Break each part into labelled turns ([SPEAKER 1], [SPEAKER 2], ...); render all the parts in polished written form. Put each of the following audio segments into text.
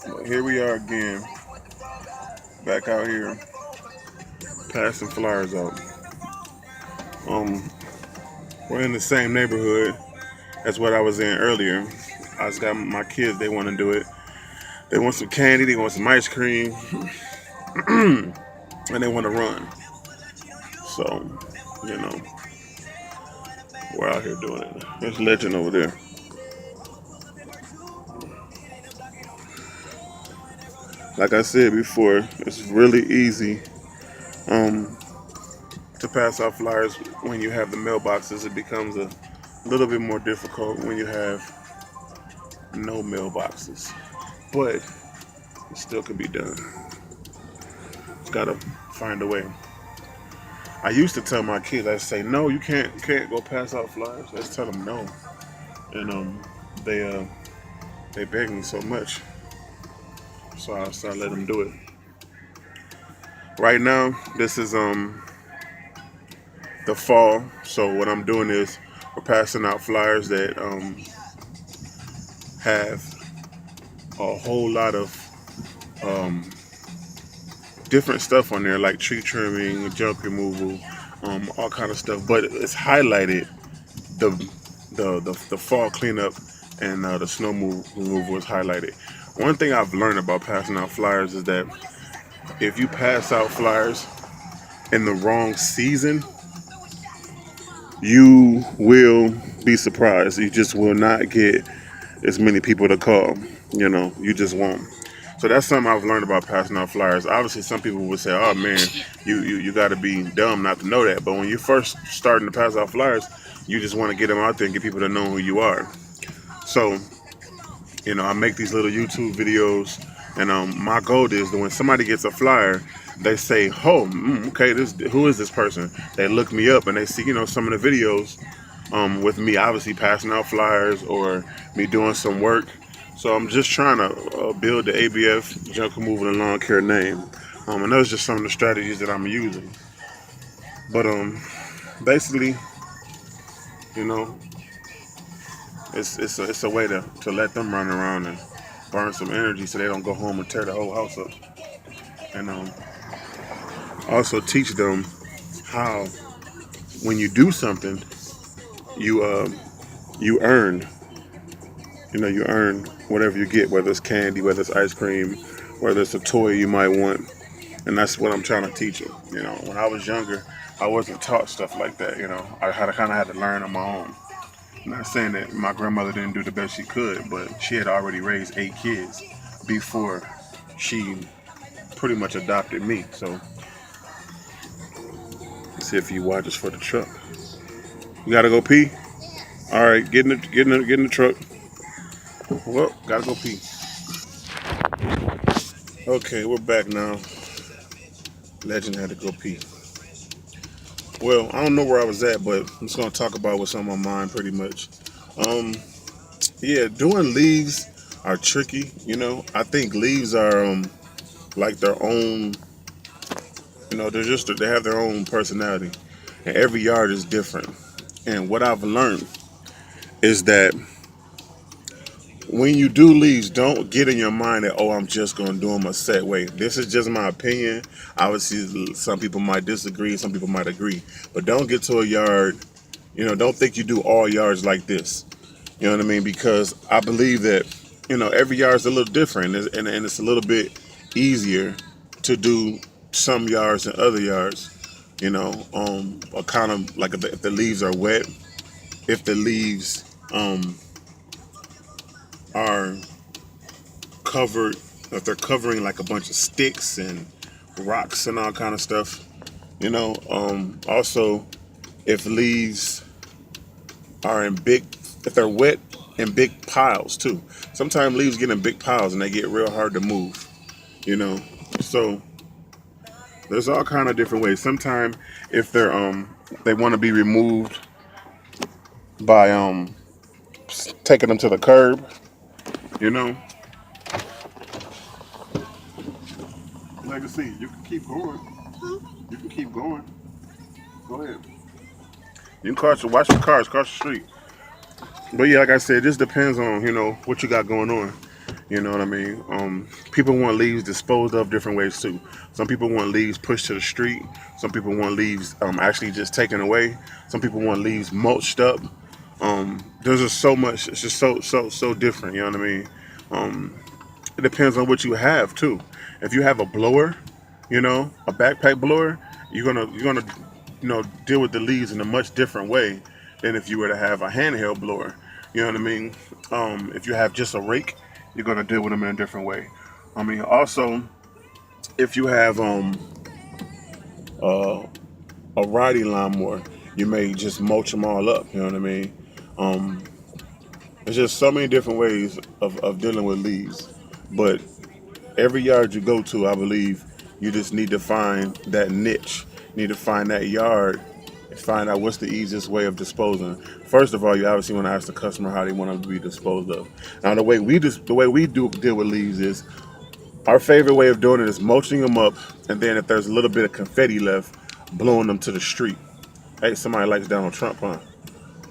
[SPEAKER 1] But here we are again, back out here, passing flyers out. Um, we're in the same neighborhood as what I was in earlier. I just got my kids, they want to do it. They want some candy, they want some ice cream, and they want to run. So, you know, we're out here doing it. There's Legend over there. Like I said before, it's really easy um, to pass out flyers when you have the mailboxes. It becomes a little bit more difficult when you have no mailboxes. But it still can be done. Gotta find a way. I used to tell my kids, I say, no, you can't go pass out flyers. Let's tell them no. And they uh, they beg me so much, so I started letting them do it. Right now, this is the fall. So what I'm doing is we're passing out flyers that have a whole lot of um, different stuff on there, like tree trimming, junk removal, all kind of stuff. But it's highlighted the the fall cleanup and the snow removal is highlighted. One thing I've learned about passing out flyers is that if you pass out flyers in the wrong season, you will be surprised. You just will not get as many people to call. You know, you just won't. So that's something I've learned about passing out flyers. Obviously, some people would say, "Oh man, you got to be dumb not to know that." But when you're first starting to pass out flyers, you just want to get them out there and get people to know who you are. So, I make these little YouTube videos, and my goal is that when somebody gets a flyer, they say, "Oh, okay, this who is this person?" They look me up and they see, some of the videos with me obviously passing out flyers or me doing some work. So I'm just trying to build the ABF junk removal and lawn care name. And those are just some of the strategies that I'm using. But basically, you know, it's a way to let them run around and burn some energy so they don't go home and tear the whole house up. And also teach them how when you do something, you you earn you earn whatever you get, whether it's candy, whether it's ice cream, whether it's a toy you might want. And that's what I'm trying to teach them. When I was younger, I wasn't taught stuff like that. I had to kind of had to learn on my own. I'm not saying that my grandmother didn't do the best she could, but she had already raised 8 kids before she pretty much adopted me. So let's see if he watches for the truck. You gotta go pee. All right, get in the truck. Well, gotta go pee. Okay, we're back now. Legend had to go pee. Well, I don't know where I was at, but I'm just gonna talk about what's on my mind pretty much. Um, yeah, doing leaves are tricky. I think leaves are like their own. They have their own personality, and every yard is different. And what I've learned is that when you do leaves, don't get in your mind that, oh, I'm just gonna do them a set way. This is just my opinion. Obviously, some people might disagree, some people might agree, but don't get to a yard. Don't think you do all yards like this. You know what I mean? Because I believe that every yard is a little different, and it's a little bit easier to do some yards than other yards. Or kind of like if the leaves are wet, if the leaves are covered, if they're covering like a bunch of sticks and rocks and all kind of stuff. Also, if leaves are if they're wet in big piles too. Sometimes leaves get in big piles and they get real hard to move. You know, so there's all kind of different ways. Sometimes if they want to be removed by taking them to the curb. You know, Legacy, you can keep going. You can keep going. Go ahead. You can watch the cars cross the street. But yeah, like I said, it just depends on what you got going on. You know what I mean? People want leaves disposed of different ways too. Some people want leaves pushed to the street. Some people want leaves actually just taken away. Some people want leaves mulched up. There's just so much. It's just so different. You know what I mean? Um, it depends on what you have too. If you have a blower, a backpack blower, you're gonna deal with the leaves in a much different way than if you were to have a handheld blower. You know what I mean? If you have just a rake, you're gonna deal with them in a different way. I mean, also if you have uh, a riding lawnmower, you may just mulch them all up. You know what I mean? Um, there's just so many different ways of dealing with leaves, but every yard you go to, I believe you just need to find that niche. You need to find that yard and find out what's the easiest way of disposing. First of all, you obviously want to ask the customer how they want them to be disposed of. Now, the way we do deal with leaves is our favorite way of doing it is mulching them up, and then if there's a little bit of confetti left, blowing them to the street. Hey, somebody likes Donald Trump, huh?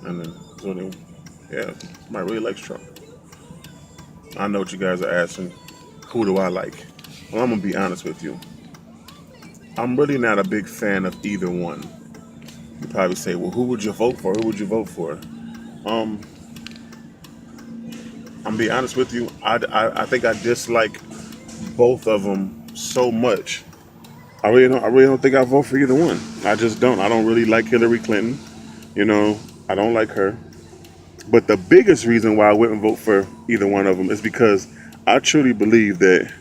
[SPEAKER 1] And then so they, yeah, somebody really likes Trump. I know what you guys are asking. Who do I like? Well, I'm gonna be honest with you. I'm really not a big fan of either one. You probably say, well, who would you vote for? Who would you vote for? Um, I'm gonna be honest with you. I think I dislike both of them so much. I really don't think I vote for either one. I just don't. I don't really like Hillary Clinton. You know, I don't like her. But the biggest reason why I wouldn't vote for either one of them is because I truly believe that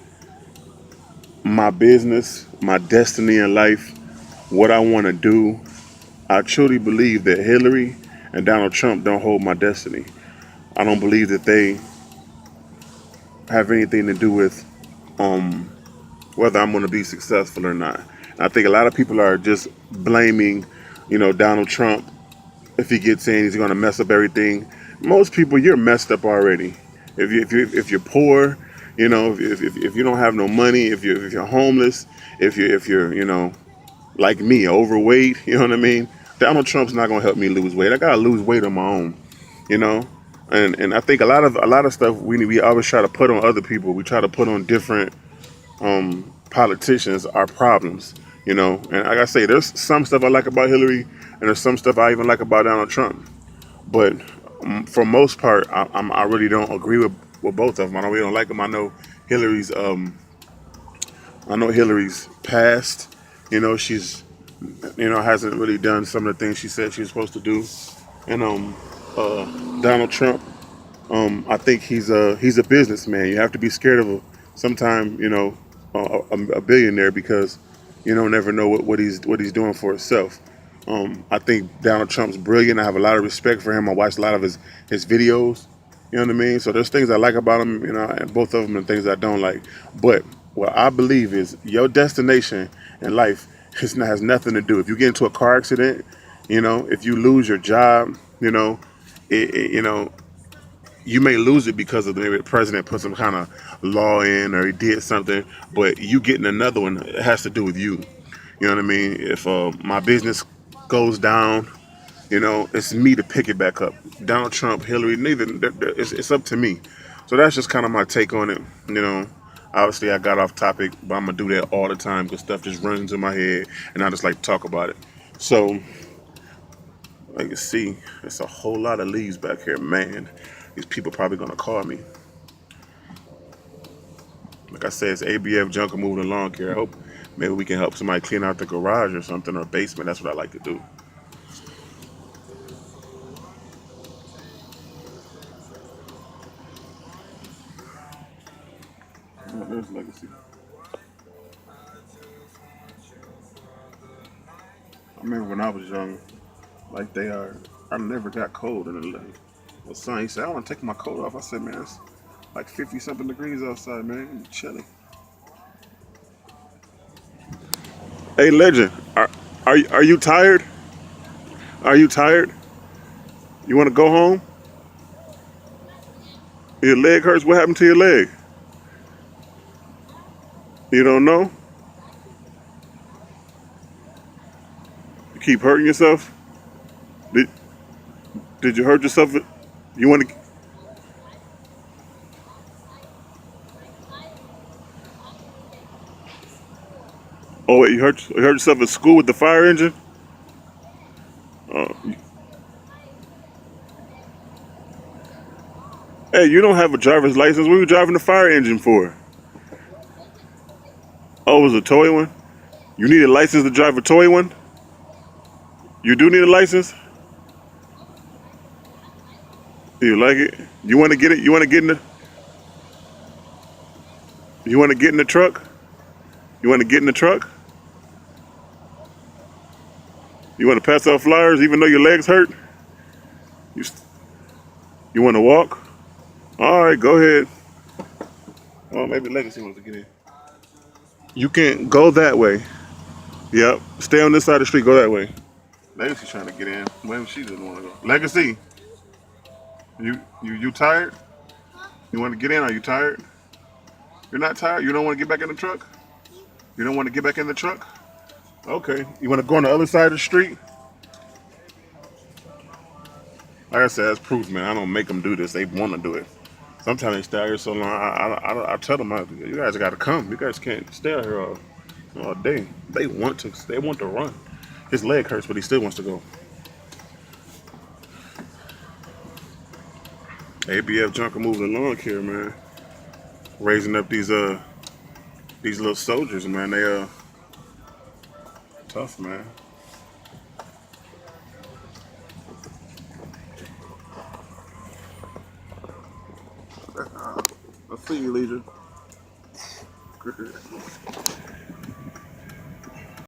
[SPEAKER 1] my business, my destiny in life, what I want to do, I truly believe that Hillary and Donald Trump don't hold my destiny. I don't believe that they have anything to do with um, whether I'm going to be successful or not. And I think a lot of people are just blaming, Donald Trump if he gets in, he's going to mess up everything. Most people, you're messed up already. If you're poor, if you don't have no money, if you're homeless, if you're like me, overweight, you know what I mean? Donald Trump's not gonna help me lose weight. I gotta lose weight on my own, you know. And I think a lot of stuff we always try to put on other people. We try to put on different politicians our problems, And like I say, there's some stuff I like about Hillary, and there's some stuff I even like about Donald Trump. But for most part, I really don't agree with both of them. We don't like them. Hillary's I know Hillary's past. She's hasn't really done some of the things she said she was supposed to do. And uh, Donald Trump, I think he's a businessman. You have to be scared of sometime a billionaire because you don't never know what he's doing for himself. I think Donald Trump's brilliant. I have a lot of respect for him. I watched a lot of his videos. You know what I mean? So there's things I like about him, and both of them and things I don't like. But what I believe is your destination in life has nothing to do. If you get into a car accident, if you lose your job, it, you may lose it because of maybe the president put some kind of law in or he did something, but you getting another one, it has to do with you. You know what I mean? If my business goes down, it's me to pick it back up. Donald Trump, Hillary, neither. It's up to me. So that's just kind of my take on it. Obviously I got off topic, but I'm gonna do that all the time because stuff just runs into my head, and I just like to talk about it. So, like you see, it's a whole lot of leaves back here, man. These people probably gonna call me. Like I said, it's ABF Junker moving along here. I hope maybe we can help somebody clean out the garage or something or basement. That's what I like to do. Oh, there's Legacy. I remember when I was young, like they are. I never got cold in the lake. My son, he said, I want to take my coat off. I said, man, it's like 50 something degrees outside, man. It's chilly. Hey, Legend, are you tired? Are you tired? You want to go home? Your leg hurts. What happened to your leg? You don't know? You keep hurting yourself? Did did you hurt yourself? You want to? Oh wait, you hurt yourself at school with the fire engine? Oh, hey, you don't have a driver's license. What are you driving the fire engine for? Oh, it was a toy one? You need a license to drive a toy one? You do need a license? You like it? You want to get it? You want to get in the? You want to get in the truck? You want to get in the truck? You want to pass out flyers even though your legs hurt? You you want to walk? All right, go ahead. Oh, maybe Legacy wants to get in. You can go that way. Yep. Stay on this side of the street. Go that way. Legacy's trying to get in. Maybe she doesn't want to go. Legacy, you tired? You want to get in? Are you tired? You're not tired? You don't want to get back in the truck? You don't want to get back in the truck? Okay. You want to go on the other side of the street? Like I said, that's proof, man. I don't make them do this. They want to do it. Sometimes they stay out here so long. I tell them, you guys got to come. You guys can't stay out here all day. They want to. They want to run. His leg hurts, but he still wants to go. ABF junker moving along here, man. Raising up these little soldiers, man. They tough, man. I see you, Legion.